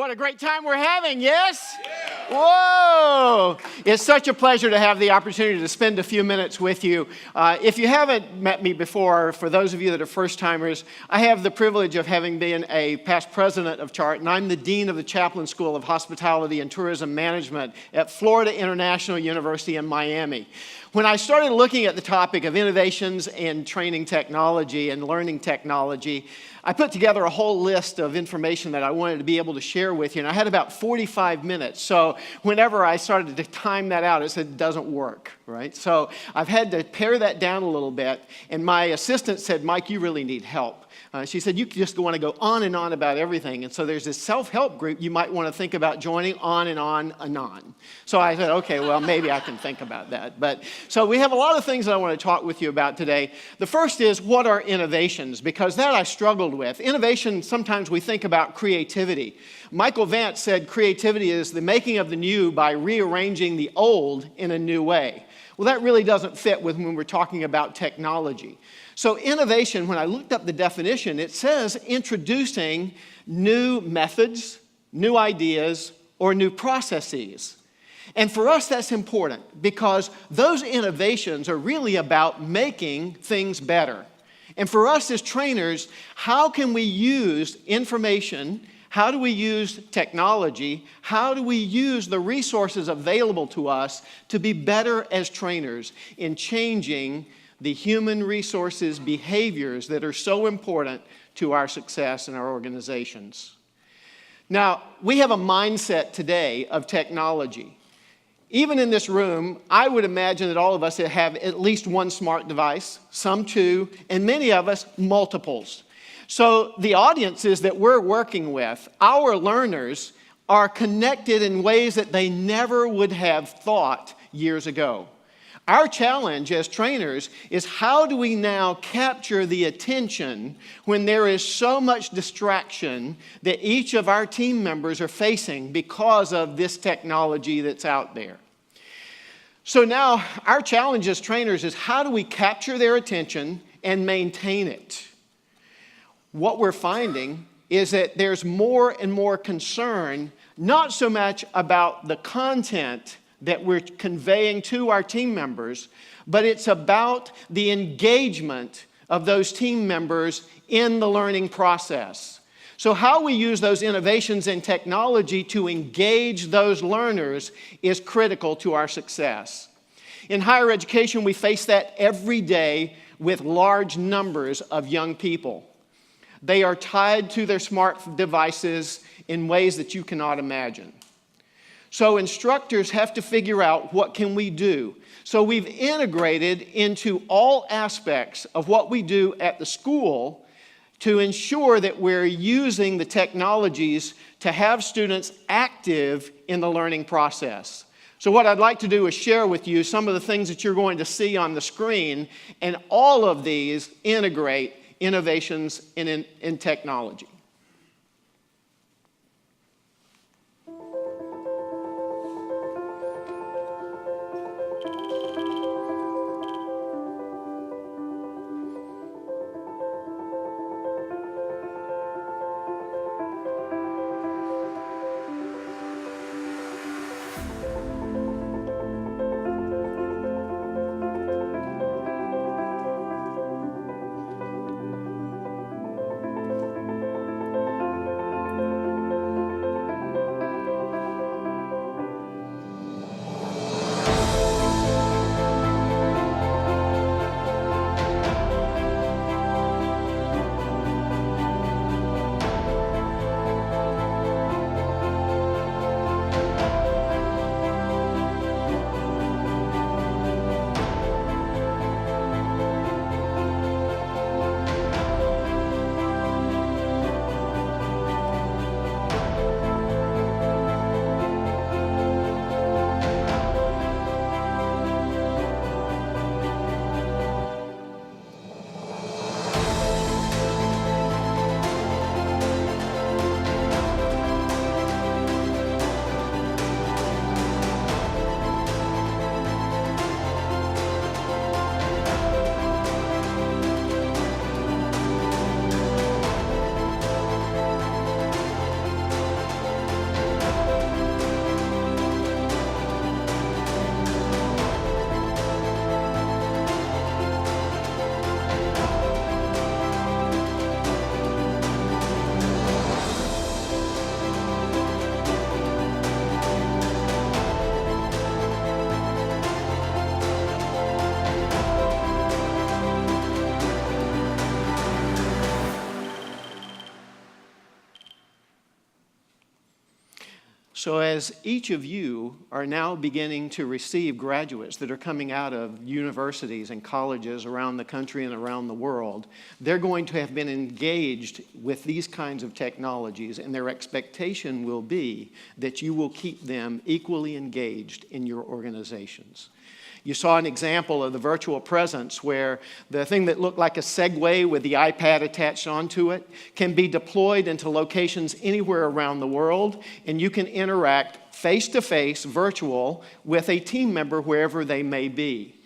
What a great time we're having, yes? Yeah. Whoa! It's such a pleasure to have the opportunity to spend a few minutes with you. If you haven't met me before, for those of you that are first-timers, I have the privilege of having been a past president of CHART, and I'm the dean of the Chaplain School of Hospitality and Tourism Management at Florida International University in Miami. When I started looking at the topic of innovations in training technology and learning technology, I put together a whole list of information that I wanted to be able to share with you, and I had about 45 minutes. So whenever I started to time that out, it said it doesn't work, right? So I've had to pare that down a little bit, and my assistant said, Mike, you really need help. She said, you just want to go on and on about everything. And so there's this self-help group you might want to think about joining, on and on and on. So I said, okay, well, maybe I can think about that. But so we have a lot of things that I want to talk with you about today. The first is, what are innovations? Because that I struggled with. Innovation, sometimes we think about creativity. Michael Vance said creativity is the making of the new by rearranging the old in a new way. Well, that really doesn't fit with when we're talking about technology. So innovation, when I looked up the definition, it says introducing new methods, new ideas, or new processes. And for us, that's important because those innovations are really about making things better. And for us as trainers, how can we use information? How do we use technology? How do we use the resources available to us to be better as trainers in changing the human resources behaviors that are so important to our success in our organizations? Now, we have a mindset today of technology. Even in this room, I would imagine that all of us have at least one smart device, some two, and many of us multiples. So the audiences that we're working with, our learners, are connected in ways that they never would have thought years ago. Our challenge as trainers is, how do we now capture the attention when there is so much distraction that each of our team members are facing because of this technology that's out there? So now our challenge as trainers is, how do we capture their attention and maintain it? What we're finding is that there's more and more concern, not so much about the content that we're conveying to our team members, but it's about the engagement of those team members in the learning process. So how we use those innovations in technology to engage those learners is critical to our success. In higher education, we face that every day with large numbers of young people. They are tied to their smart devices in ways that you cannot imagine. So instructors have to figure out, what can we do? So we've integrated into all aspects of what we do at the school to ensure that we're using the technologies to have students active in the learning process. So what I'd like to do is share with you some of the things that you're going to see on the screen, and all of these integrate innovations in technology. So as each of you are now beginning to receive graduates that are coming out of universities and colleges around the country and around the world, they're going to have been engaged with these kinds of technologies, and their expectation will be that you will keep them equally engaged in your organizations. You saw an example of the virtual presence where the thing that looked like a Segway with the iPad attached onto it can be deployed into locations anywhere around the world, and you can interact face-to-face, virtual, with a team member wherever they may be.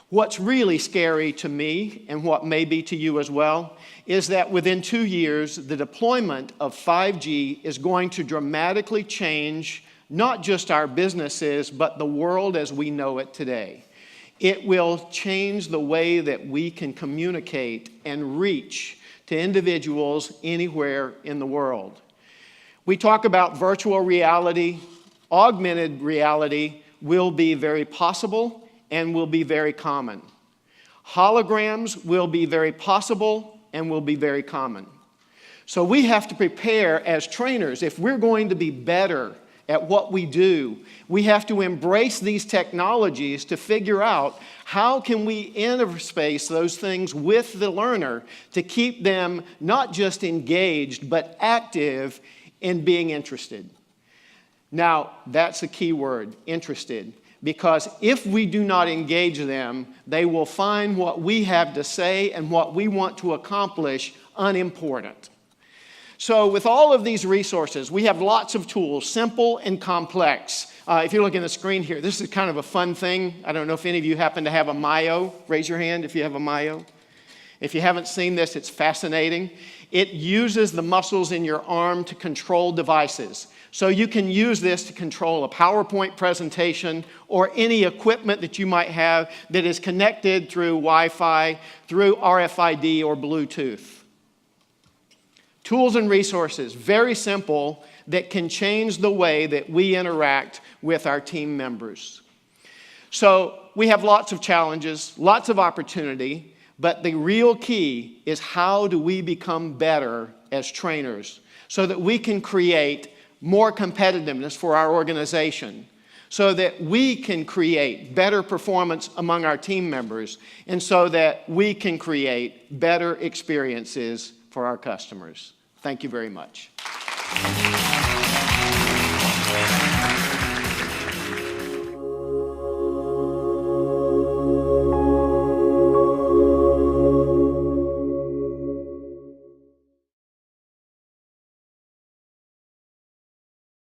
What's really scary to me, and what may be to you as well, is that within 2 years, the deployment of 5G is going to dramatically change not just our businesses, but the world as we know it today. It will change the way that we can communicate and reach to individuals anywhere in the world. We talk about virtual reality. Augmented reality will be very possible and will be very common. Holograms will be very possible and will be very common. So we have to prepare as trainers. If we're going to be better at what we do, we have to embrace these technologies to figure out how can we interface those things with the learner to keep them not just engaged, but active in being interested. Now, that's a key word, interested, because if we do not engage them, they will find what we have to say and what we want to accomplish unimportant. So with all of these resources, we have lots of tools, simple and complex. If you look at the screen here, this is kind of a fun thing. I don't know if any of you happen to have a Mayo. Raise your hand if you have a Mayo. If you haven't seen this, it's fascinating. It uses the muscles in your arm to control devices. So you can use this to control a PowerPoint presentation or any equipment that you might have that is connected through Wi-Fi, through RFID or Bluetooth. Tools and resources, very simple, that can change the way that we interact with our team members. So we have lots of challenges, lots of opportunity, but the real key is how do we become better as trainers so that we can create more competitiveness for our organization, so that we can create better performance among our team members, and so that we can create better experiences for our customers. Thank you very much.